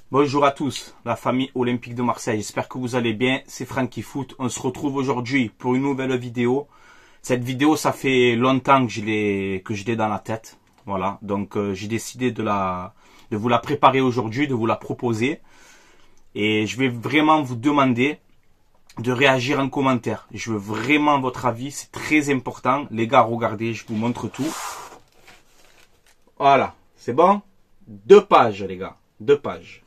Bonjour à tous, la famille olympique de Marseille. J'espère que vous allez bien. C'est Francky Foot. On se retrouve aujourd'hui pour une nouvelle vidéo. Cette vidéo, ça fait longtemps que je l'ai dans la tête. Voilà. Donc, j'ai décidé de vous la préparer aujourd'hui, de vous la proposer. Et je vais vraiment vous demander de réagir en commentaire. Je veux vraiment votre avis. C'est très important. Les gars, regardez, je vous montre tout. Voilà. C'est bon? 2 pages, les gars. 2 pages.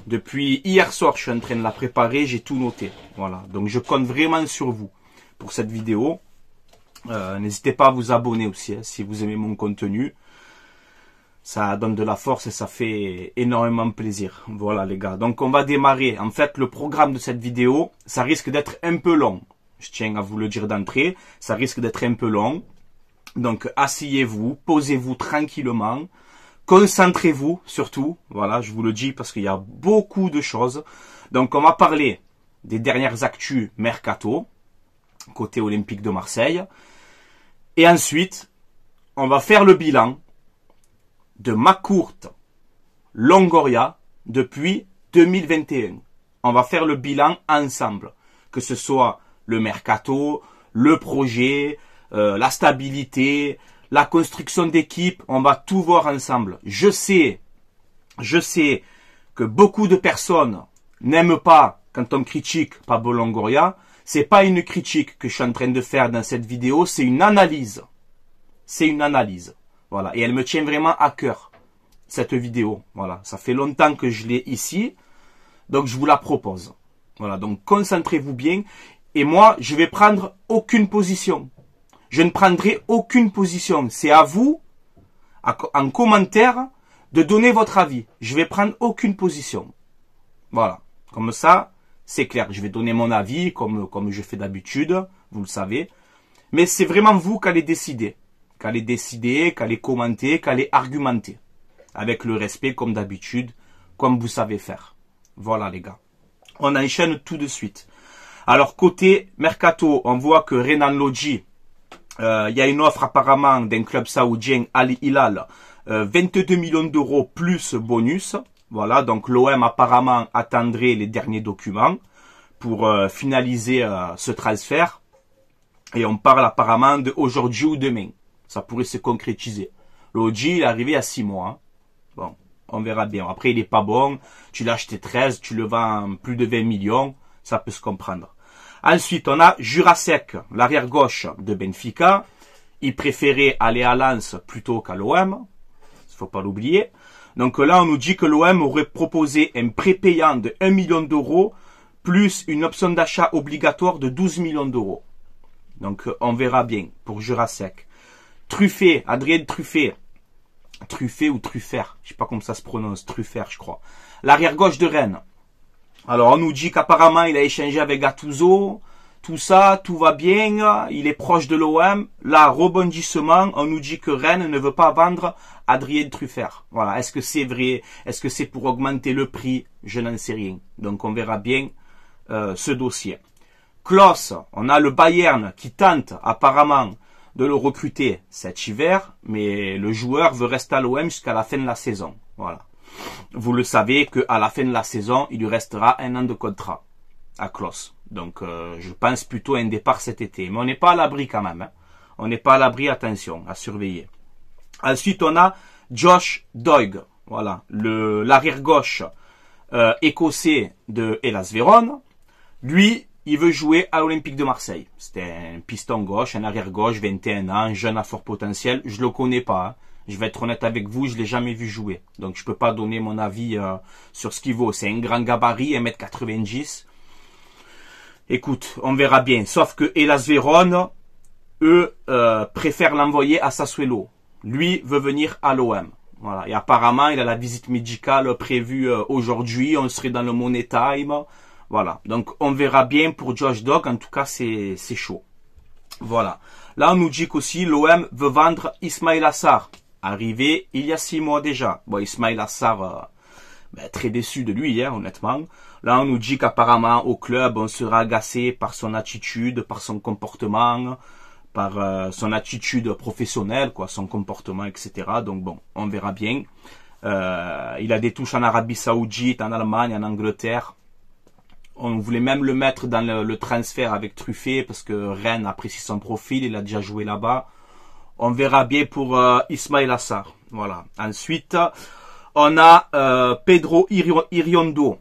Depuis hier soir, je suis en train de la préparer, j'ai tout noté. Voilà, donc je compte vraiment sur vous pour cette vidéo. N'hésitez pas à vous abonner aussi, hein, si vous aimez mon contenu. Ça donne de la force et ça fait énormément plaisir. Voilà les gars, donc on va démarrer. En fait, le programme de cette vidéo, ça risque d'être un peu long. Je tiens à vous le dire d'entrée, ça risque d'être un peu long. Donc asseyez-vous, posez-vous tranquillement. Concentrez-vous surtout, voilà, je vous le dis parce qu'il y a beaucoup de choses. Donc on va parler des dernières actus mercato, côté olympique de Marseille. Et ensuite, on va faire le bilan de Macourt Longoria depuis 2021. On va faire le bilan ensemble, que ce soit le mercato, le projet, la stabilité, la construction d'équipe, on va tout voir ensemble. Je sais que beaucoup de personnes n'aiment pas quand on critique Pablo Longoria. C'est pas une critique que je suis en train de faire dans cette vidéo, c'est une analyse. C'est une analyse. Voilà. Et elle me tient vraiment à cœur, cette vidéo. Voilà. Ça fait longtemps que je l'ai ici. Donc je vous la propose. Voilà. Donc concentrez-vous bien. Et moi, je vais prendre aucune position. Je ne prendrai aucune position. C'est à vous, en commentaire, de donner votre avis. Je vais prendre aucune position. Voilà. Comme ça, c'est clair. Je vais donner mon avis, comme je fais d'habitude. Vous le savez. Mais c'est vraiment vous qui allez décider. Qui allez commenter, qui allez argumenter. Avec le respect, comme d'habitude, comme vous savez faire. Voilà, les gars. On enchaîne tout de suite. Alors, côté mercato, on voit que Renan Lodji, il y a une offre apparemment d'un club saoudien, Al Hilal, 22 millions d'euros plus bonus. Voilà, donc l'OM apparemment attendrait les derniers documents pour finaliser ce transfert. Et on parle apparemment d'aujourd'hui ou demain. Ça pourrait se concrétiser. Lodji, il est arrivé à 6 mois. Hein. Bon, on verra bien. Après, il est pas bon. Tu l'as acheté 13, tu le vends plus de 20 millions. Ça peut se comprendre. Ensuite, on a Jurasek, l'arrière gauche de Benfica. Il préférait aller à Lens plutôt qu'à l'OM. Il faut pas l'oublier. Donc là, on nous dit que l'OM aurait proposé un prépayant de 1 million d'euros plus une option d'achat obligatoire de 12 millions d'euros. Donc on verra bien pour Jurasek. Truffet, Adrien Truffet. Truffet ou Truffert, je sais pas comment ça se prononce, Truffert je crois. L'arrière gauche de Rennes. Alors, on nous dit qu'apparemment, il a échangé avec Gattuso, tout ça, tout va bien, il est proche de l'OM. Là, rebondissement, on nous dit que Rennes ne veut pas vendre Adrien Truffert. Voilà, est-ce que c'est vrai? Est-ce que c'est pour augmenter le prix? Je n'en sais rien. Donc, on verra bien ce dossier. Klose, on a le Bayern qui tente apparemment de le recruter cet hiver, mais le joueur veut rester à l'OM jusqu'à la fin de la saison. Voilà. Vous le savez qu'à la fin de la saison, il lui restera 1 an de contrat à Klose. Donc, je pense plutôt à un départ cet été. Mais on n'est pas à l'abri quand même. Hein. On n'est pas à l'abri, attention, à surveiller. Ensuite, on a Josh Doig. Voilà, l'arrière gauche écossais de Hellas Vérone. Lui, il veut jouer à l'Olympique de Marseille. C'était un piston gauche, un arrière gauche, 21 ans, jeune à fort potentiel. Je le connais pas. Hein. Je vais être honnête avec vous, je l'ai jamais vu jouer. Donc je peux pas donner mon avis sur ce qu'il vaut. C'est un grand gabarit, 1m90. Écoute, on verra bien. Sauf que Hellas Vérone, eux, préfèrent l'envoyer à Sassuolo. Lui veut venir à l'OM. Voilà. Et apparemment, il a la visite médicale prévue aujourd'hui. On serait dans le Money Time. Voilà. Donc on verra bien pour Josh Doig. En tout cas, c'est chaud. Voilà. Là, on nous dit qu'aussi l'OM veut vendre Ismaïla Sarr. Arrivé il y a 6 mois déjà. Bon, Ismaïla Sarr, très déçu de lui, hein, honnêtement. Là, on nous dit qu'apparemment, au club, on sera agacé par son attitude, par son comportement, par son attitude professionnelle, quoi, son comportement, etc. Donc bon, on verra bien. Il a des touches en Arabie Saoudite, en Allemagne, en Angleterre. On voulait même le mettre dans le transfert avec Truffet parce que Rennes apprécie son profil, il a déjà joué là-bas. On verra bien pour Ismaïla Sarr. Voilà. Ensuite, on a Pedro Iriondo.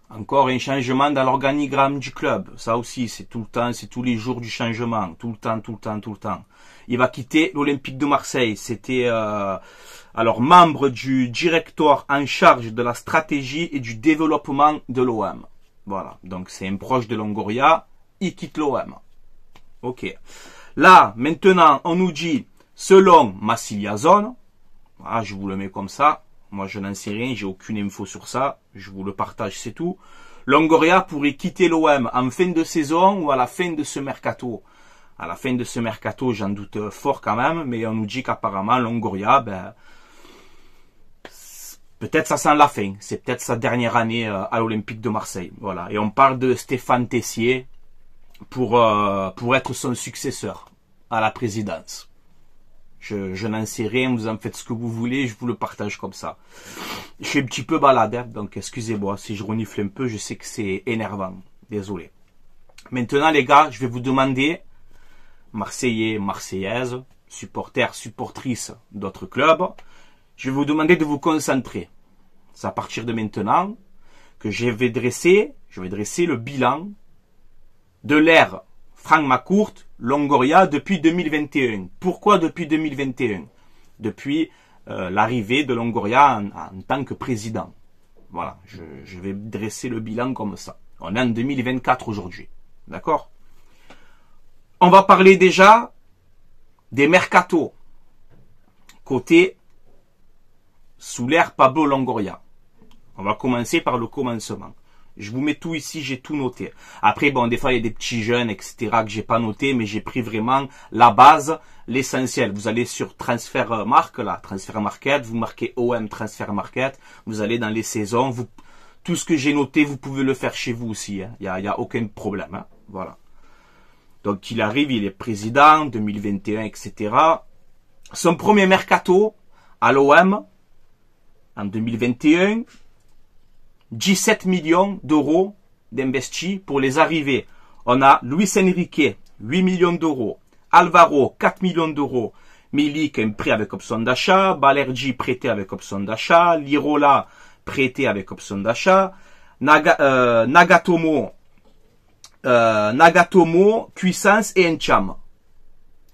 Encore un changement dans l'organigramme du club. Ça aussi, c'est tout le temps, c'est tous les jours du changement. Tout le temps, tout le temps, tout le temps. Il va quitter l'Olympique de Marseille. C'était alors membre du directoire en charge de la stratégie et du développement de l'OM. Voilà. Donc c'est un proche de Longoria. Il quitte l'OM. Ok. Là, maintenant, on nous dit, selon Massilia Zone, ah, je vous le mets comme ça. Moi, je n'en sais rien, j'ai aucune info sur ça. Je vous le partage, c'est tout. Longoria pourrait quitter l'OM en fin de saison ou à la fin de ce mercato. À la fin de ce mercato, j'en doute fort quand même, mais on nous dit qu'apparemment, Longoria, ben, peut-être ça sent la fin. C'est peut-être sa dernière année à l'Olympique de Marseille. Voilà. Et on parle de Stéphane Tessier pour être son successeur à la présidence. Je n'en sais rien, vous en faites ce que vous voulez, je vous le partage comme ça. Je suis un petit peu balade, hein, donc excusez-moi si je renifle un peu, je sais que c'est énervant. Désolé. Maintenant les gars, je vais vous demander, Marseillais, Marseillaises, supporters, supportrices d'autres clubs, je vais vous demander de vous concentrer. C'est à partir de maintenant que je vais dresser le bilan de l'ère Franck McCourt, Longoria depuis 2021. Pourquoi depuis 2021? Depuis l'arrivée de Longoria en tant que président. Voilà, je vais dresser le bilan comme ça. On est en 2024 aujourd'hui. D'accord? On va parler déjà des mercatos. Côté sous l'ère Pablo Longoria. On va commencer par le commencement. Je vous mets tout ici, j'ai tout noté. Après, bon, des fois, il y a des petits jeunes, etc., que j'ai pas noté, mais j'ai pris vraiment la base, l'essentiel. Vous allez sur Transfer Market, là, Transfer Market, vous marquez OM Transfer Market, vous allez dans les saisons, tout ce que j'ai noté, vous pouvez le faire chez vous aussi, hein. Il y a aucun problème, hein. Voilà. Donc, il arrive, il est président, 2021, etc. Son premier mercato à l'OM, en 2021, 17 millions d'euros d'investis pour les arrivées. On a Luis Enrique, 8 millions d'euros. Alvaro, 4 millions d'euros. Milik, un prêt avec option d'achat. Balerji, prêté avec option d'achat. Lirola, prêté avec option d'achat. Nagatomo, Cuissance et Encham,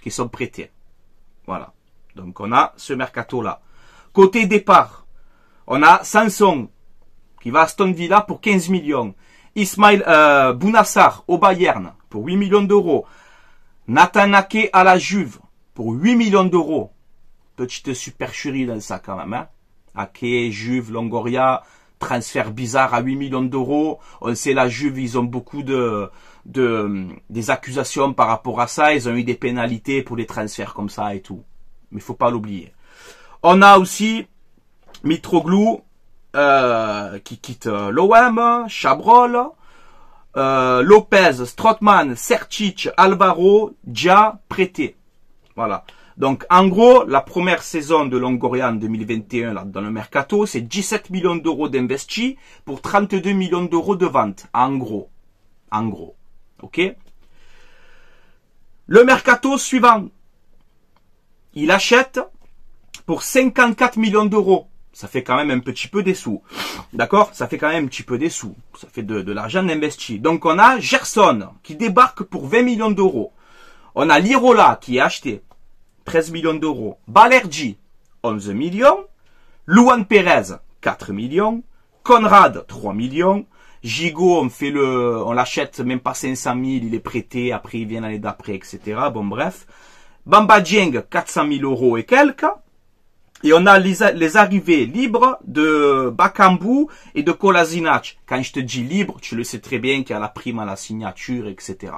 qui sont prêtés. Voilà. Donc on a ce mercato-là. Côté départ, on a Sanson, qui va à Aston Villa pour 15 millions. Ismail Bounassar au Bayern pour 8 millions d'euros. Nathan Ake à la Juve pour 8 millions d'euros. Petite supercherie dans ça quand même. Hein? Ake, Juve, Longoria, transfert bizarre à 8 millions d'euros. On sait la Juve, ils ont beaucoup des accusations par rapport à ça. Ils ont eu des pénalités pour les transferts comme ça et tout. Mais il faut pas l'oublier. On a aussi Mitroglou, qui quitte l'OM, Chabrol, Lopez, Strootman, Sertic, Alvaro, Dia, prêté. Voilà. Donc, en gros, la première saison de Longoria en 2021, là, dans le mercato, c'est 17 millions d'euros d'investis pour 32 millions d'euros de vente. En gros. En gros. OK? Le mercato suivant. Il achète pour 54 millions d'euros. Ça fait quand même un petit peu des sous. D'accord? Ça fait quand même un petit peu des sous. Ça fait de l'argent investi. Donc on a Gerson qui débarque pour 20 millions d'euros. On a Lirola qui est acheté. 13 millions d'euros. Balerji, 11 millions. Luan Perez, 4 millions. Conrad, 3 millions. Gigot, on l'achète même pas 500 000, il est prêté, après il vient l'année d'après, etc. Bon bref. Bamba Dieng, 400 000 euros et quelques. Et on a les arrivées libres de Bakambu et de Kolasinac. Quand je te dis libre, tu le sais très bien qu'il y a la prime à la signature, etc.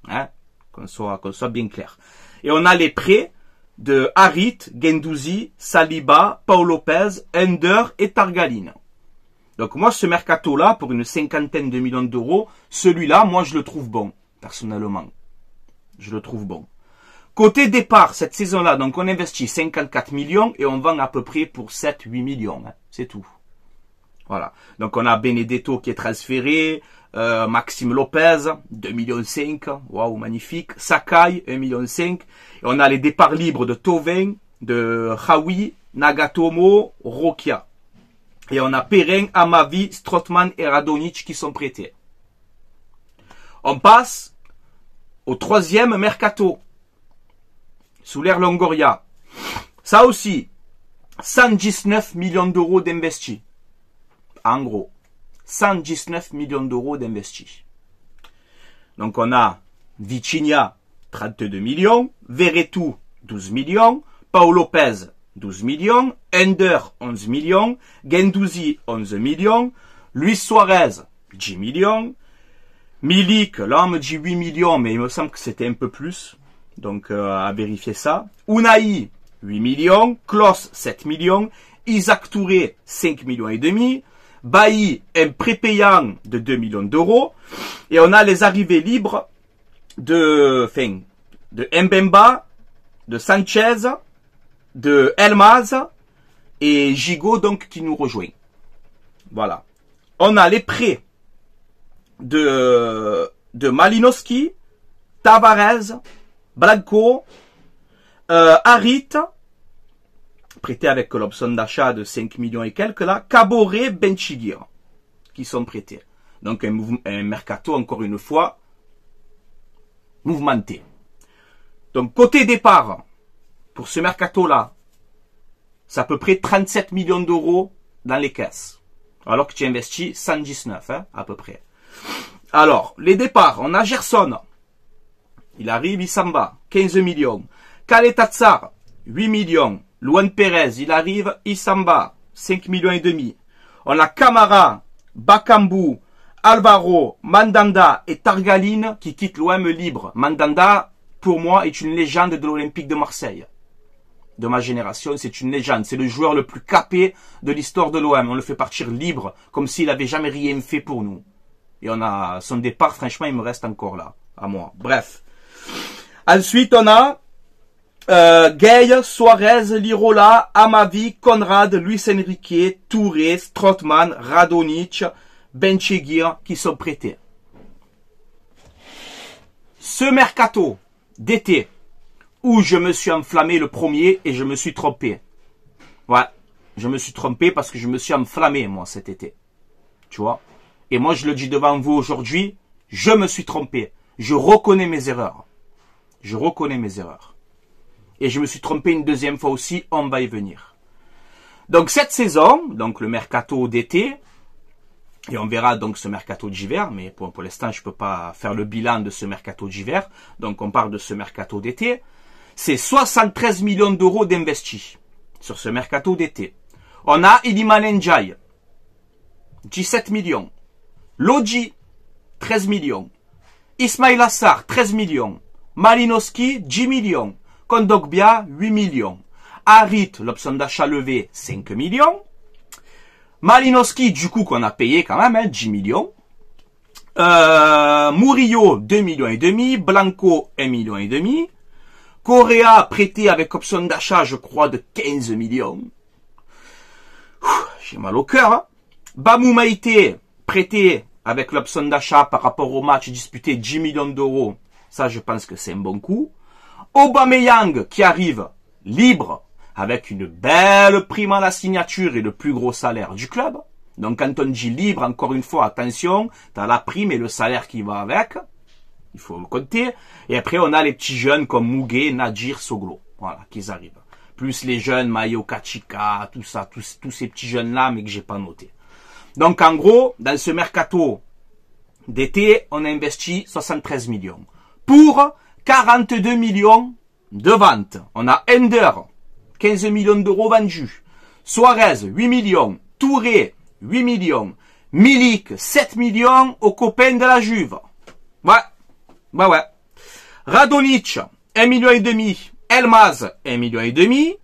Hein? Qu'on soit bien clair. Et on a les prêts de Harit, Guendouzi, Saliba, Paul Lopez, Ender et Targaline. Donc moi, ce mercato-là, pour une cinquantaine de millions d'euros, celui-là, moi, je le trouve bon, personnellement. Je le trouve bon. Côté départ, cette saison-là, donc on investit 54 millions et on vend à peu près pour 7-8 millions. Hein. C'est tout. Voilà. Donc on a Benedetto qui est transféré, Maxime Lopez, 2,5 millions. Waouh, magnifique. Sakai, 1,5 million. Et on a les départs libres de Tovin, de Hawi, Nagatomo, Rokia. Et on a Perrin, Amavi, Strootman et Radonjic qui sont prêtés. On passe au troisième mercato. Sous l'ère Longoria. Ça aussi, 119 millions d'euros d'investis. En gros, 119 millions d'euros d'investis. Donc on a Vitinha, 32 millions, Verretou, 12 millions, Paul Lopez, 12 millions, Ender, 11 millions, Guendouzi, 11 millions, Luis Suarez, 10 millions, Milik, là on me dit 8 millions, mais il me semble que c'était un peu plus, donc à vérifier ça. Unai, 8 millions, Klos, 7 millions, Isaac Touré, 5 millions et demi, Bailly, un prépayant de 2 millions d'euros, et on a les arrivées libres de Mbemba, de Sanchez, de Elmaz et Gigot donc qui nous rejoint. Voilà. On a les prêts de Malinowski, Tavares, Blanco, Harit, prêté avec l'option d'achat de 5 millions et quelques là, Caboret, Benchigir, qui sont prêtés. Donc un mercato encore une fois mouvementé. Donc côté départ, pour ce mercato-là, c'est à peu près 37 millions d'euros dans les caisses. Alors que tu investis 119, hein, à peu près. Alors, les départs, on a Gerson. Il arrive, il s'en va, 15 millions. Kaletatsar, 8 millions. Luan Perez, il arrive, il s'en va, 5 millions et demi. On a Camara, Bakambu, Alvaro, Mandanda et Targaline qui quittent l'OM libre. Mandanda, pour moi, est une légende de l'Olympique de Marseille. De ma génération, c'est une légende. C'est le joueur le plus capé de l'histoire de l'OM. On le fait partir libre, comme s'il avait jamais rien fait pour nous. Et on a son départ, franchement, il me reste encore là, à moi. Bref. Ensuite, on a Gay, Suarez, Lirola, Amavi, Conrad, Luis Enrique, Touré, Strootman, Radonjic, Benchigir qui sont prêtés. Ce mercato d'été où je me suis enflammé le premier et je me suis trompé. Ouais, je me suis trompé parce que je me suis enflammé moi cet été. Tu vois? Et moi je le dis devant vous aujourd'hui, je me suis trompé. Je reconnais mes erreurs. Je reconnais mes erreurs. Et je me suis trompé une deuxième fois aussi, on va y venir. Donc cette saison, donc le mercato d'été, et on verra donc ce mercato d'hiver, mais pour l'instant je peux pas faire le bilan de ce mercato d'hiver, donc on parle de ce mercato d'été, c'est 73 millions d'euros d'investis sur ce mercato d'été. On a Iliman Ndiaye, 17 millions, Lodji, 13 millions, Ismail Assar, 13 millions, Malinowski, 10 millions, Kondogbia, 8 millions, Harit, l'option d'achat levée, 5 millions, Malinowski, du coup, qu'on a payé quand même, hein, 10 millions. Murillo, 2 millions et demi. Blanco, 1 million et demi. Correa, prêté avec option d'achat, je crois, de 15 millions. J'ai mal au cœur. Hein. Bamou Maïté, prêté avec l'option d'achat par rapport au match disputé, 10 millions d'euros. Ça, je pense que c'est un bon coup. Aubameyang, qui arrive libre, avec une belle prime à la signature et le plus gros salaire du club. Donc quand on dit libre, encore une fois, attention, tu as la prime et le salaire qui va avec. Il faut le compter. Et après, on a les petits jeunes comme Mugué, Nadir, Soglo. Voilà, qui arrivent. Plus les jeunes, Mayo, Kachika, tout ça, tous ces petits jeunes-là, mais que j'ai pas noté. Donc en gros, dans ce mercato d'été, on a investi 73 millions. Pour 42 millions de ventes. On a Ender, 15 millions d'euros vendus. Suarez, 8 millions. Touré, 8 millions. Milik, 7 millions aux copains de la Juve. Ouais. Bah ouais. Radonjic, 1 million et demi. Elmaz, 1 million et demi.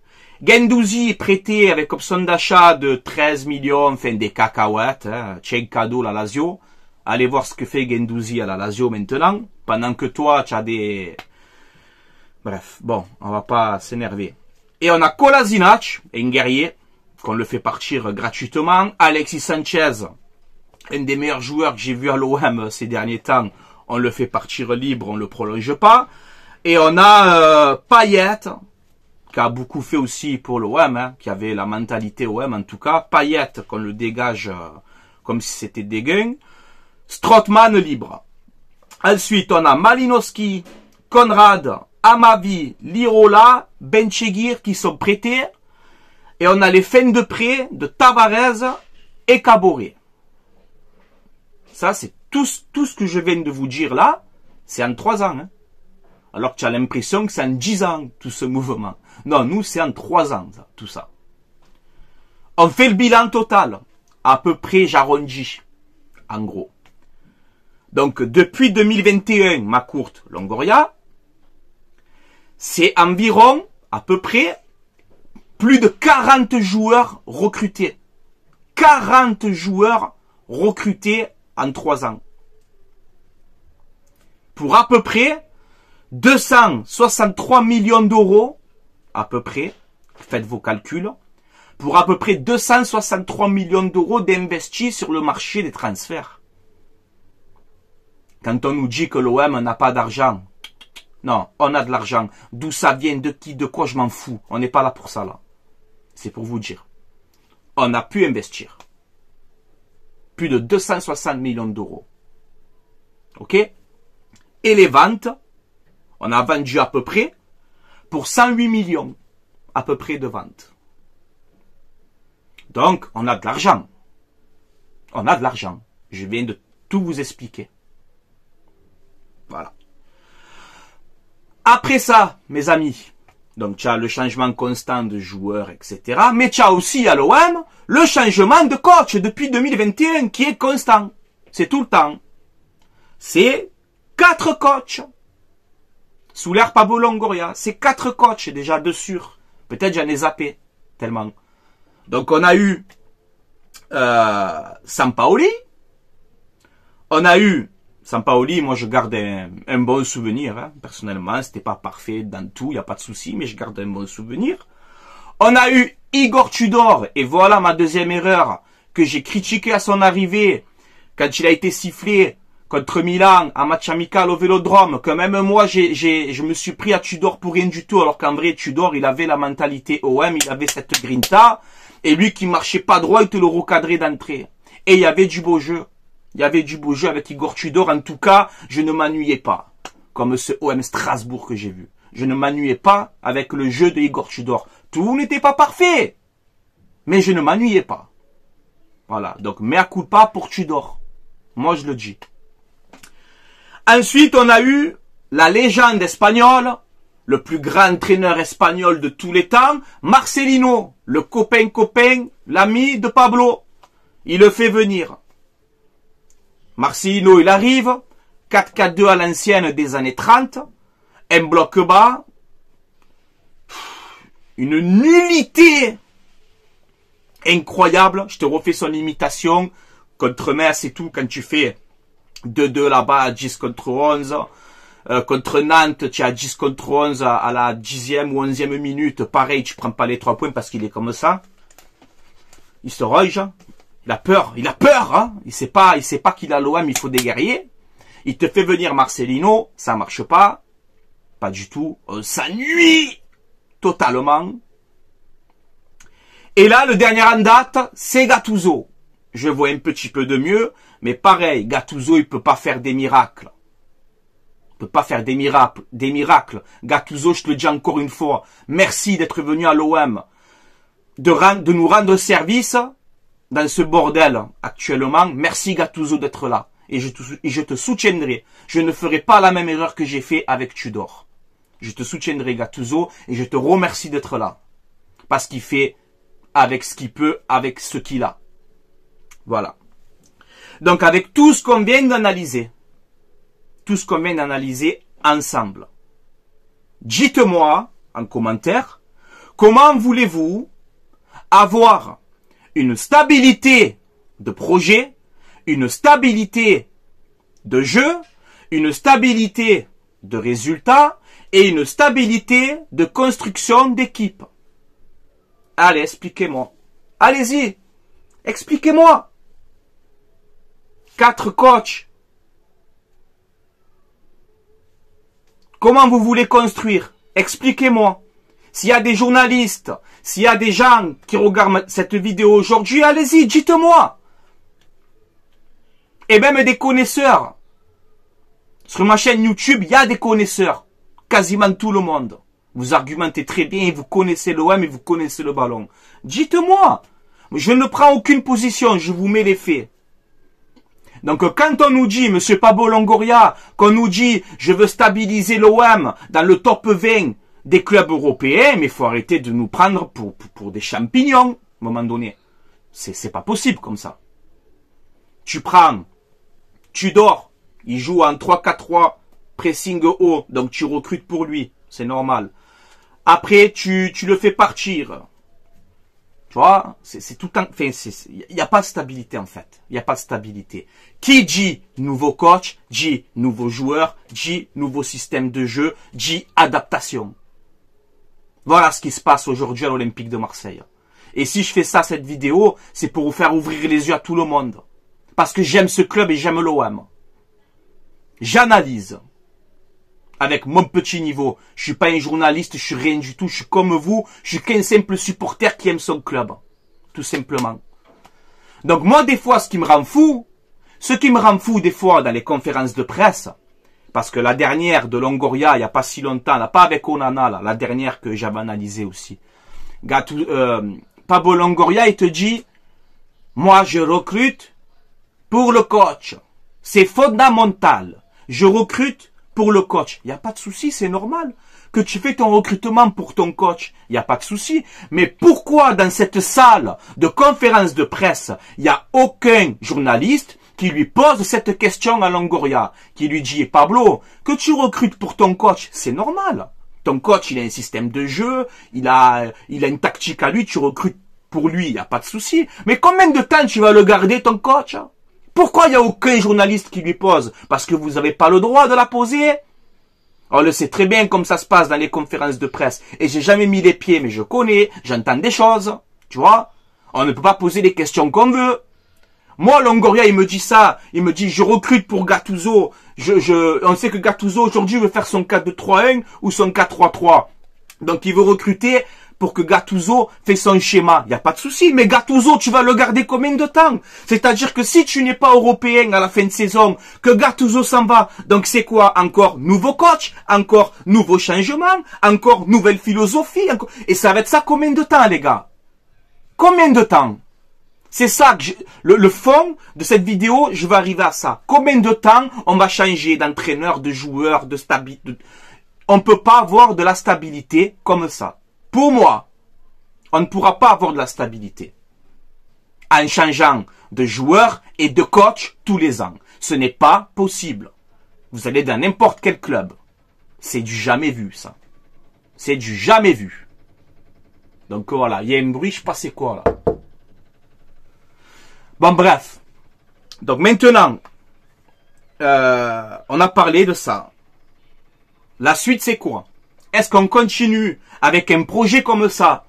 Guendouzi, prêté avec option d'achat de 13 millions, enfin des cacahuètes. Hein. Tiens, cadeau la Lazio. Allez voir ce que fait Guendouzi à la Lazio maintenant. Pendant que toi, tu as des Bref, bon, on va pas s'énerver. Et on a Kolasinac, un guerrier, qu'on le fait partir gratuitement. Alexis Sanchez, un des meilleurs joueurs que j'ai vu à l'OM ces derniers temps, on le fait partir libre, on le prolonge pas. Et on a Payet, qui a beaucoup fait aussi pour l'OM, hein, qui avait la mentalité OM en tout cas. Payet, qu'on le dégage comme si c'était dégueu. Strootman libre. Ensuite, on a Malinowski, Conrad, Amavi, Lirola, Benchegir qui sont prêtés. Et on a les fins de prêt de Tavares et Caboret. Ça, c'est tout ce que je viens de vous dire là, c'est en 3 ans. Hein. Alors que tu as l'impression que c'est en 10 ans, tout ce mouvement. Non, nous, c'est en 3 ans, ça, tout ça. On fait le bilan total. À peu près, j'arrondis. En gros. Donc, depuis 2021, ma courte Longoria, c'est environ, à peu près, plus de 40 joueurs recrutés. 40 joueurs recrutés en 3 ans. Pour à peu près 263 millions d'euros, à peu près, faites vos calculs, pour à peu près 263 millions d'euros d'investis sur le marché des transferts. Quand on nous dit que l'OM n'a pas d'argent, non, on a de l'argent. D'où ça vient, de qui, de quoi, je m'en fous. On n'est pas là pour ça, là. C'est pour vous dire. On a pu investir. Plus de 260 millions d'euros. Ok? Et les ventes, on a vendu à peu près pour 108 millions. À peu près de ventes. Donc, on a de l'argent. On a de l'argent. Je viens de tout vous expliquer. Voilà. Après ça, mes amis, donc tu as le changement constant de joueurs, etc. Mais tu as aussi à l'OM le changement de coach depuis 2021 qui est constant. C'est tout le temps. C'est 4 coachs. Sous l'ère Pablo Longoria, c'est 4 coachs déjà de sûr. Peut-être j'en ai zappé tellement. Donc on a eu Sampaoli. On a eu Sampaoli, moi je garde un bon souvenir, hein. Personnellement, c'était pas parfait dans tout, il n'y a pas de souci, mais je garde un bon souvenir. On a eu Igor Tudor, et voilà ma deuxième erreur, que j'ai critiqué à son arrivée, quand il a été sifflé contre Milan, en match amical au Vélodrome, que même moi, je me suis pris à Tudor pour rien du tout, alors qu'en vrai, Tudor, il avait la mentalité OM, il avait cette grinta, et lui qui marchait pas droit, il te le recadrait d'entrée. Et il y avait du beau jeu. Il y avait du beau jeu avec Igor Tudor. En tout cas, je ne m'ennuyais pas. Comme ce OM Strasbourg que j'ai vu. Je ne m'ennuyais pas avec le jeu de Igor Tudor. Tout n'était pas parfait. Mais je ne m'ennuyais pas. Voilà. Donc, mea culpa pour Tudor. Moi, je le dis. Ensuite, on a eu la légende espagnole, le plus grand entraîneur espagnol de tous les temps, Marcelino, le copain, l'ami de Pablo. Il le fait venir. Marcelino, il arrive, 4-4-2 à l'ancienne des années 30, un bloc bas, une nullité incroyable. Je te refais son imitation contre Metz et tout, quand tu fais 2-2 là-bas à 10 contre 11. Contre Nantes, tu as 10 contre 11 à la 10e ou 11e minute. Pareil, tu prends pas les 3 points parce qu'il est comme ça. Il se roge. Il a peur, hein. Il sait pas qu'il a l'OM, il faut des guerriers. Il te fait venir Marcelino, ça marche pas. Pas du tout. On s'ennuie totalement. Et là, le dernier en date, c'est Gattuso. Je vois un petit peu de mieux, mais pareil, Gattuso, il peut pas faire des miracles. Il peut pas faire des miracles. Gattuso, je te le dis encore une fois, merci d'être venu à l'OM, de nous rendre service dans ce bordel actuellement. Merci Gattuso d'être là. Et je te soutiendrai. Je ne ferai pas la même erreur que j'ai fait avec Tudor. Je te soutiendrai Gattuso et je te remercie d'être là. Parce qu'il fait avec ce qu'il peut, avec ce qu'il a. Voilà. Donc avec tout ce qu'on vient d'analyser, ensemble, dites-moi en commentaire, comment voulez-vous avoir une stabilité de projet, une stabilité de jeu, une stabilité de résultats et une stabilité de construction d'équipe. Allez, expliquez-moi. Allez-y. Expliquez-moi. 4 coachs. Comment vous voulez construire? Expliquez-moi. S'il y a des journalistes, s'il y a des gens qui regardent cette vidéo aujourd'hui, allez-y, dites-moi. Et même des connaisseurs. Sur ma chaîne YouTube, il y a des connaisseurs. Quasiment tout le monde. Vous argumentez très bien et vous connaissez l'OM et vous connaissez le ballon. Dites-moi. Je ne prends aucune position, je vous mets les faits. Donc quand on nous dit, monsieur Pablo Longoria, qu'on nous dit, je veux stabiliser l'OM dans le top 20 des clubs européens, mais il faut arrêter de nous prendre pour des champignons, à un moment donné. C'est pas possible comme ça. Tu prends, tu dors, il joue en 3-4-3, pressing haut, donc tu recrutes pour lui, c'est normal. Après, tu le fais partir. Tu vois, c'est tout un... Enfin, il n'y a pas de stabilité, en fait. Il n'y a pas de stabilité. Qui dit nouveau coach, dit nouveau joueur, dit nouveau système de jeu, dit adaptation. Voilà ce qui se passe aujourd'hui à l'Olympique de Marseille. Et si je fais ça, cette vidéo, c'est pour vous faire ouvrir les yeux à tout le monde. Parce que j'aime ce club et j'aime l'OM. J'analyse. Avec mon petit niveau. Je suis pas un journaliste, je suis rien du tout. Je suis comme vous. Je suis qu'un simple supporter qui aime son club. Tout simplement. Donc moi, des fois, ce qui me rend fou des fois dans les conférences de presse, parce que la dernière de Longoria, il n'y a pas si longtemps, là, pas avec Onana, là, la dernière que j'avais analysée aussi. Pablo Longoria, il te dit, moi, je recrute pour le coach. C'est fondamental. Je recrute pour le coach. Il n'y a pas de souci, c'est normal. Que tu fais ton recrutement pour ton coach, il n'y a pas de souci. Mais pourquoi dans cette salle de conférence de presse, il n'y a aucun journaliste qui lui pose cette question à Longoria, qui lui dit, Pablo, que tu recrutes pour ton coach, c'est normal. Ton coach, il a un système de jeu, il a une tactique à lui, tu recrutes pour lui, il n'y a pas de souci. Mais combien de temps tu vas le garder, ton coach? Pourquoi il n'y a aucun journaliste qui lui pose? Parce que vous n'avez pas le droit de la poser. On le sait très bien comme ça se passe dans les conférences de presse. Et j'ai jamais mis les pieds, mais je connais, j'entends des choses. Tu vois? On ne peut pas poser les questions qu'on veut. Moi, Longoria, il me dit ça. Il me dit, je recrute pour Gattuso. On sait que Gattuso, aujourd'hui, veut faire son 4-2-3-1 ou son 4-3-3. Donc, il veut recruter pour que Gattuso fait son schéma. Il n'y a pas de souci. Mais Gattuso, tu vas le garder combien de temps? C'est-à-dire que si tu n'es pas européen à la fin de saison, que Gattuso s'en va, donc c'est quoi? Encore nouveau coach, encore nouveau changement, encore nouvelle philosophie, encore... Et ça va être ça combien de temps, les gars? Combien de temps? C'est ça que le fond de cette vidéo, je vais arriver à ça. Combien de temps on va changer d'entraîneur, de joueur, de stabilité? On ne peut pas avoir de la stabilité comme ça. Pour moi, on ne pourra pas avoir de la stabilité en changeant de joueur et de coach tous les ans. Ce n'est pas possible. Vous allez dans n'importe quel club. C'est du jamais vu, ça. C'est du jamais vu. Donc voilà, il y a un bruit, je sais pas c'est quoi là. Bon bref. Donc maintenant, on a parlé de ça. La suite c'est quoi? Est-ce qu'on continue avec un projet comme ça?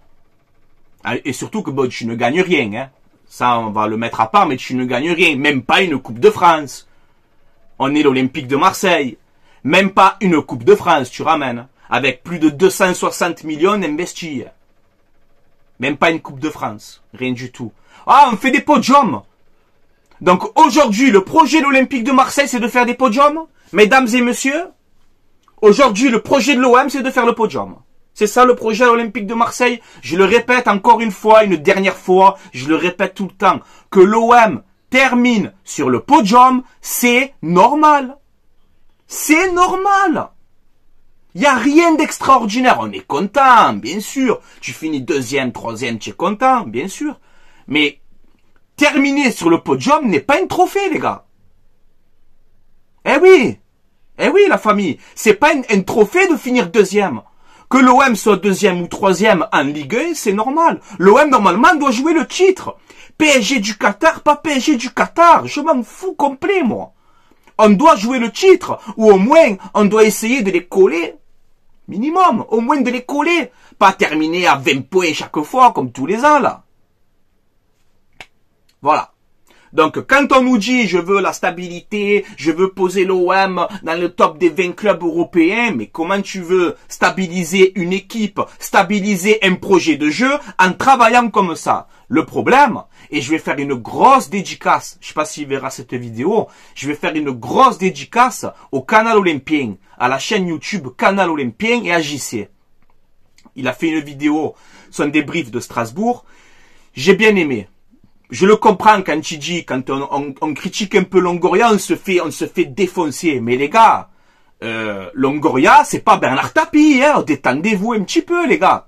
Et surtout que bon, tu ne gagnes rien. Hein. Ça, on va le mettre à part, mais tu ne gagnes rien. Même pas une Coupe de France. On est l'Olympique de Marseille. Même pas une Coupe de France, tu ramènes. Avec plus de 260 millions investis. Même pas une Coupe de France. Rien du tout. Ah, on fait des podiums. Donc aujourd'hui, le projet de l'Olympique de Marseille, c'est de faire des podiums. Mesdames et messieurs, aujourd'hui, le projet de l'OM, c'est de faire le podium. C'est ça le projet de l'Olympique de Marseille. Je le répète encore une fois, une dernière fois, je le répète tout le temps. Que l'OM termine sur le podium, c'est normal. C'est normal. Il n'y a rien d'extraordinaire. On est content, bien sûr. Tu finis deuxième, troisième, tu es content, bien sûr. Mais terminer sur le podium n'est pas un trophée, les gars. Eh oui. Eh oui, la famille. C'est pas un trophée de finir deuxième. Que l'OM soit deuxième ou troisième en Ligue 1, c'est normal. L'OM, normalement, doit jouer le titre. PSG du Qatar, pas PSG du Qatar. Je m'en fous complet, moi. On doit jouer le titre. Ou au moins, on doit essayer de les coller. Minimum. Au moins de les coller. Pas terminer à 20 points chaque fois, comme tous les ans, là. Voilà. Donc, quand on nous dit, je veux la stabilité, je veux poser l'OM dans le top des 20 clubs européens, mais comment tu veux stabiliser une équipe, stabiliser un projet de jeu en travaillant comme ça? Le problème, et je vais faire une grosse dédicace, je sais pas s'il verra cette vidéo, je vais faire une grosse dédicace au Canal Olympien, à la chaîne YouTube Canal Olympien et à JC. Il a fait une vidéo, son débrief de Strasbourg, j'ai bien aimé. Je le comprends quand tu dis, quand on critique un peu Longoria, on se fait défoncer. Mais les gars, Longoria, c'est pas Bernard Tapie, hein. Détendez-vous un petit peu, les gars.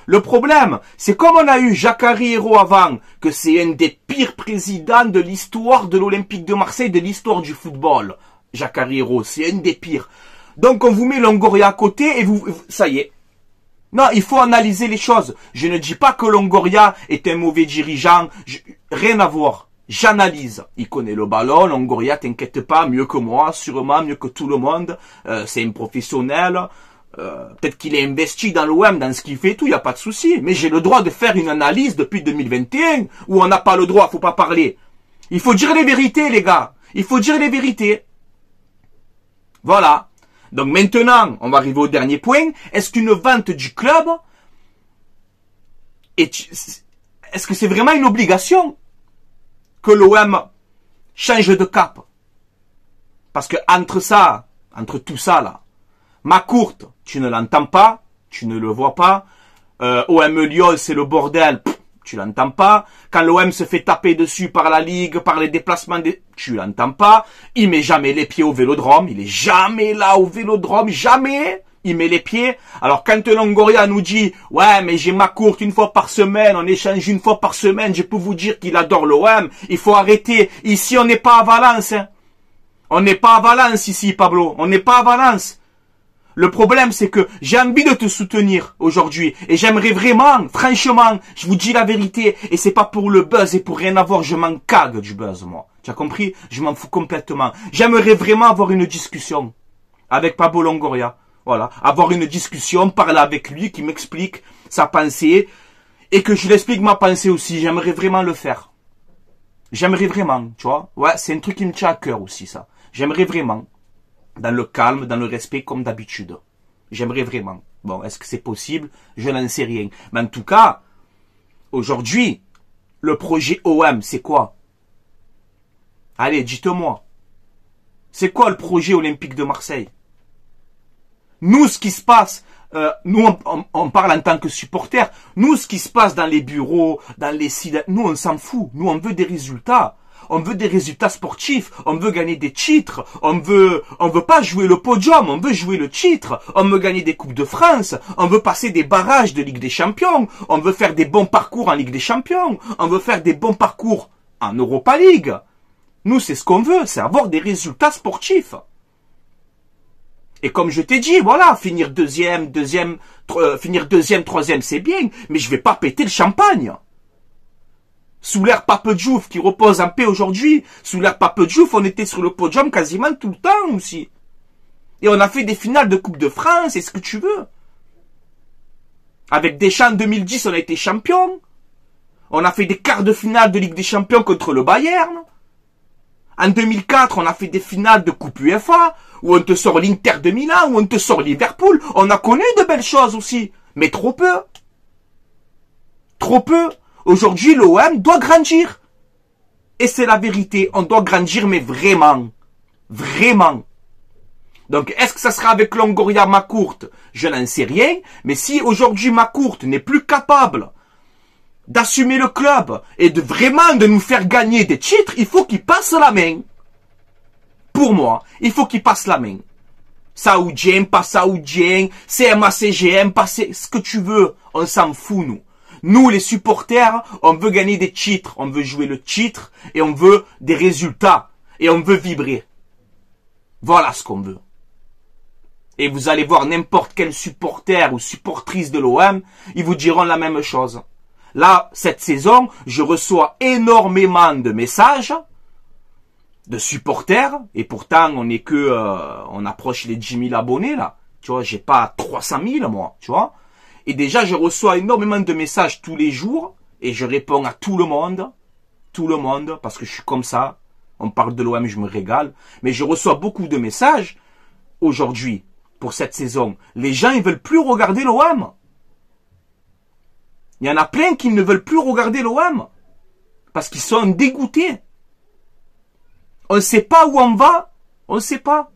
Le problème, c'est comme on a eu Jacques-Henri Hérault avant, que c'est un des pires présidents de l'histoire de l'Olympique de Marseille, de l'histoire du football. Jacques-Henri Hérault, c'est un des pires. Donc on vous met Longoria à côté et ça y est. Non, il faut analyser les choses. Je ne dis pas que Longoria est un mauvais dirigeant. Rien à voir. J'analyse. Il connaît le ballon. Longoria, t'inquiète pas, mieux que moi, sûrement mieux que tout le monde. C'est un professionnel. Peut-être qu'il est investi dans l'OM, dans ce qu'il fait, tout, il n'y a pas de souci. Mais j'ai le droit de faire une analyse depuis 2021 où on n'a pas le droit, faut pas parler. Il faut dire les vérités, les gars. Il faut dire les vérités. Voilà. Donc maintenant, on va arriver au dernier point. Est-ce qu'une vente du club, est-ce que c'est vraiment une obligation que l'OM change de cap? Parce que entre tout ça là, Macourt, tu ne l'entends pas, tu ne le vois pas. OM Lyon, c'est le bordel. Tu l'entends pas. Quand l'OM se fait taper dessus par la Ligue, par les déplacements, tu l'entends pas. Il met jamais les pieds au Vélodrome. Il est jamais là au Vélodrome. Jamais. Il met les pieds. Alors quand Longoria nous dit, ouais, mais j'ai Macourt une fois par semaine, on échange une fois par semaine, je peux vous dire qu'il adore l'OM. Il faut arrêter. Ici, on n'est pas à Valence. Hein. On n'est pas à Valence ici, Pablo. On n'est pas à Valence. Le problème, c'est que j'ai envie de te soutenir aujourd'hui. Et j'aimerais vraiment, franchement, je vous dis la vérité. Et c'est pas pour le buzz et pour rien avoir, je m'en cague du buzz, moi. Tu as compris? Je m'en fous complètement. J'aimerais vraiment avoir une discussion avec Pablo Longoria. Voilà. Avoir une discussion, parler avec lui, qui m'explique sa pensée. Et que je l'explique ma pensée aussi. J'aimerais vraiment le faire. J'aimerais vraiment, tu vois. Ouais, c'est un truc qui me tient à cœur aussi, ça. J'aimerais vraiment. Dans le calme, dans le respect, comme d'habitude. J'aimerais vraiment. Bon, est-ce que c'est possible? Je n'en sais rien. Mais en tout cas, aujourd'hui, le projet OM, c'est quoi? Allez, dites-moi. C'est quoi le projet olympique de Marseille? Nous, ce qui se passe, nous, on parle en tant que supporters. Nous, ce qui se passe dans les bureaux, dans les sites, nous, on s'en fout. Nous, on veut des résultats. On veut des résultats sportifs, on veut gagner des titres, on veut pas jouer le podium, on veut jouer le titre, on veut gagner des Coupes de France, on veut passer des barrages de Ligue des Champions, on veut faire des bons parcours en Ligue des Champions, on veut faire des bons parcours en Europa League. Nous, c'est ce qu'on veut, c'est avoir des résultats sportifs. Et comme je t'ai dit, voilà, finir deuxième, troisième, c'est bien, mais je vais pas péter le champagne. Sous l'ère Pape Diouf, qui repose en paix aujourd'hui, sous l'ère Pape Diouf, on était sur le podium quasiment tout le temps aussi. Et on a fait des finales de Coupe de France, et ce que tu veux. Avec Deschamps en 2010, on a été champion. On a fait des quarts de finale de Ligue des Champions contre le Bayern. En 2004, on a fait des finales de Coupe UEFA, où on te sort l'Inter de Milan, où on te sort Liverpool. On a connu de belles choses aussi, mais trop peu. Trop peu. Aujourd'hui, l'OM doit grandir. Et c'est la vérité. On doit grandir, mais vraiment. Vraiment. Donc, est-ce que ça sera avec Longoria Macourt? Je n'en sais rien. Mais si aujourd'hui Macourt n'est plus capable d'assumer le club et de vraiment de nous faire gagner des titres, il faut qu'il passe la main. Pour moi, il faut qu'il passe la main. Saoudien, pas saoudien, CMA, CGM, pas ce que tu veux. On s'en fout, nous. Nous, les supporters, on veut gagner des titres, on veut jouer le titre, et on veut des résultats, et on veut vibrer. Voilà ce qu'on veut. Et vous allez voir n'importe quel supporter ou supportrice de l'OM, ils vous diront la même chose. Là, cette saison, je reçois énormément de messages de supporters, et pourtant, on approche les 10 000 abonnés, là. Tu vois, j'ai pas 300 000, moi, tu vois. Et déjà, je reçois énormément de messages tous les jours et je réponds à tout le monde, parce que je suis comme ça. On parle de l'OM, je me régale. Mais je reçois beaucoup de messages aujourd'hui, pour cette saison. Les gens, ils veulent plus regarder l'OM. Il y en a plein qui ne veulent plus regarder l'OM. Parce qu'ils sont dégoûtés. On ne sait pas où on va. On ne sait pas.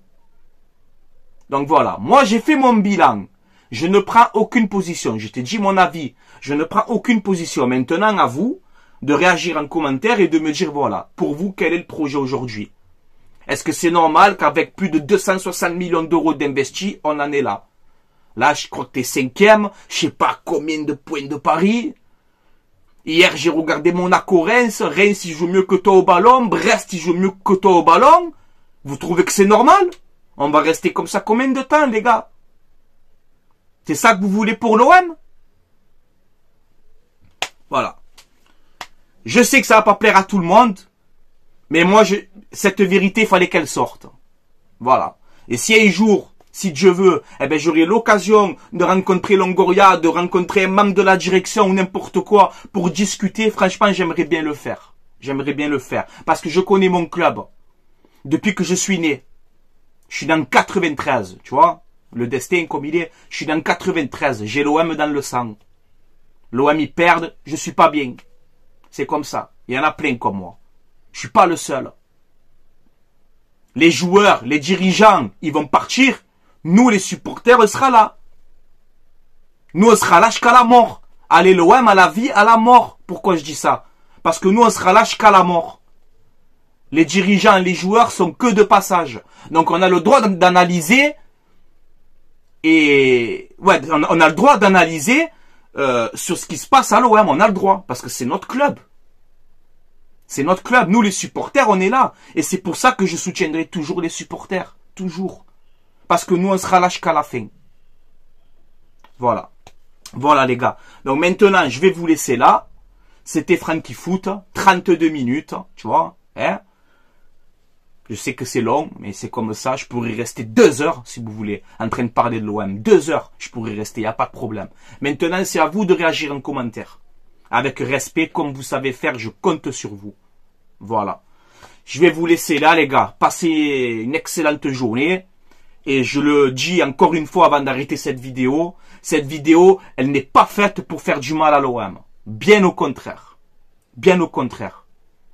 Donc voilà. Moi, j'ai fait mon bilan. Je ne prends aucune position. Je t'ai dit mon avis. Je ne prends aucune position. Maintenant, à vous de réagir en commentaire et de me dire, voilà, pour vous, quel est le projet aujourd'hui? Est-ce que c'est normal qu'avec plus de 260 millions d'euros d'investis, on en est là? Là, je crois que t'es cinquième. Je sais pas combien de points de Paris. Hier, j'ai regardé Monaco-Reims. Reims, il joue mieux que toi au ballon. Brest, il joue mieux que toi au ballon. Vous trouvez que c'est normal? On va rester comme ça combien de temps, les gars? C'est ça que vous voulez pour l'OM? Voilà. Je sais que ça va pas plaire à tout le monde. Mais moi, cette vérité, il fallait qu'elle sorte. Voilà. Et si un jour, si Dieu veut, eh ben, j'aurai l'occasion de rencontrer Longoria, de rencontrer un membre de la direction ou n'importe quoi pour discuter, franchement, j'aimerais bien le faire. J'aimerais bien le faire. Parce que je connais mon club. Depuis que je suis né. Je suis dans 93, tu vois. Le destin comme il est. Je suis dans 93. J'ai l'OM dans le sang. L'OM ils perdent, je suis pas bien. C'est comme ça. Il y en a plein comme moi. Je suis pas le seul. Les joueurs, les dirigeants, ils vont partir. Nous, les supporters, on sera là. Nous, on sera là jusqu'à la mort. Allez, l'OM à la vie, à la mort. Pourquoi je dis ça? Parce que nous, on sera là jusqu'à la mort. Les dirigeants, les joueurs sont que de passage. Donc, on a le droit d'analyser. Et ouais, on a le droit d'analyser sur ce qui se passe à l'OM. On a le droit. Parce que c'est notre club. C'est notre club. Nous, les supporters, on est là. Et c'est pour ça que je soutiendrai toujours les supporters. Toujours. Parce que nous, on sera là jusqu'à la fin. Voilà. Voilà, les gars. Donc maintenant, je vais vous laisser là. C'était Franky Foot. 32 minutes. Tu vois. Hein? Je sais que c'est long, mais c'est comme ça. Je pourrais rester 2 heures, si vous voulez, en train de parler de l'OM. 2 heures, je pourrais rester. Il n'y a pas de problème. Maintenant, c'est à vous de réagir en commentaire. Avec respect, comme vous savez faire, je compte sur vous. Voilà. Je vais vous laisser là, les gars. Passez une excellente journée. Et je le dis encore une fois avant d'arrêter cette vidéo. Cette vidéo, elle n'est pas faite pour faire du mal à l'OM. Bien au contraire. Bien au contraire.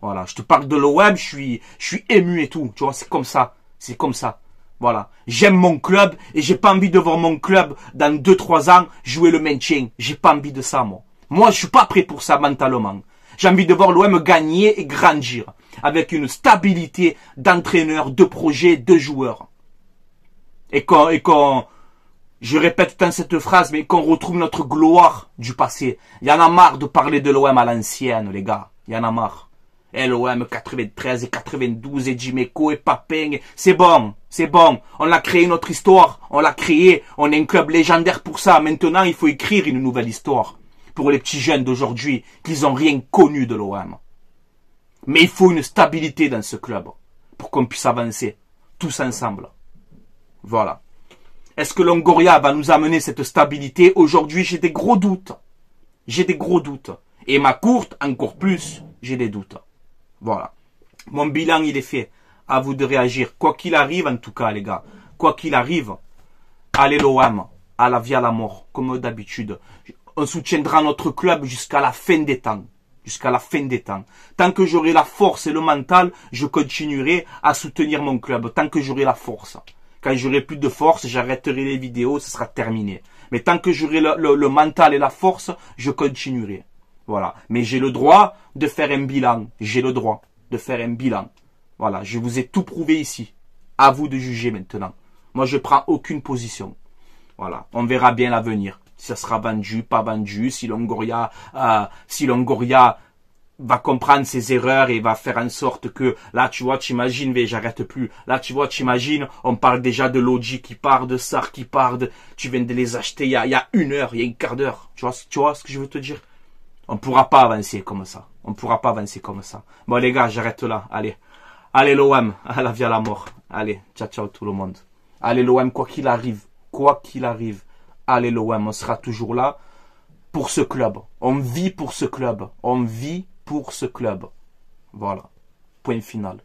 Voilà. Je te parle de l'OM, je suis ému et tout. Tu vois, c'est comme ça. C'est comme ça. Voilà. J'aime mon club et j'ai pas envie de voir mon club dans 2-3 ans jouer le maintien. J'ai pas envie de ça, moi. Moi, je suis pas prêt pour ça mentalement. J'ai envie de voir l'OM gagner et grandir. Avec une stabilité d'entraîneur, de projet, de joueurs. Et qu'on, je répète tant cette phrase, mais qu'on retrouve notre gloire du passé. Il y en a marre de parler de l'OM à l'ancienne, les gars. Il y en a marre. Et l'OM 93 et 92 et Dimeco et Papin. C'est bon, c'est bon. On a créé notre histoire. On l'a créé. On est un club légendaire pour ça. Maintenant, il faut écrire une nouvelle histoire. Pour les petits jeunes d'aujourd'hui, qu'ils n'ont rien connu de l'OM. Mais il faut une stabilité dans ce club. Pour qu'on puisse avancer. Tous ensemble. Voilà. Est-ce que Longoria va nous amener cette stabilité? Aujourd'hui, j'ai des gros doutes. J'ai des gros doutes. Et ma courte, encore plus, j'ai des doutes. Voilà. Mon bilan, il est fait. À vous de réagir. Quoi qu'il arrive, en tout cas, les gars. Quoi qu'il arrive, allez l'OM. À la vie, à la mort. Comme d'habitude. On soutiendra notre club jusqu'à la fin des temps. Jusqu'à la fin des temps. Tant que j'aurai la force et le mental, je continuerai à soutenir mon club. Tant que j'aurai la force. Quand j'aurai plus de force, j'arrêterai les vidéos, ce sera terminé. Mais tant que j'aurai le mental et la force, je continuerai. Voilà. Mais j'ai le droit de faire un bilan. J'ai le droit de faire un bilan. Voilà. Je vous ai tout prouvé ici. À vous de juger maintenant. Moi, je prends aucune position. Voilà. On verra bien l'avenir. Si ça sera vendu, pas vendu. Si Longoria va comprendre ses erreurs et va faire en sorte que, là, tu vois, t'imagines, mais j'arrête plus. Là, tu vois, t'imagines, on parle déjà de Lodji qui part, de Sarr qui part, tu viens de les acheter il y a 1 heure, il y a un quart d'heure. Tu vois ce que je veux te dire? On pourra pas avancer comme ça. On pourra pas avancer comme ça. Bon, les gars, j'arrête là. Allez. Allez, l'OM. À la vie, à la mort. Allez. Ciao, ciao, tout le monde. Allez, l'OM, quoi qu'il arrive. Quoi quoi qu'il arrive, allez l'OM, on sera toujours là pour ce club. On vit pour ce club. On vit pour ce club. Voilà. Point final.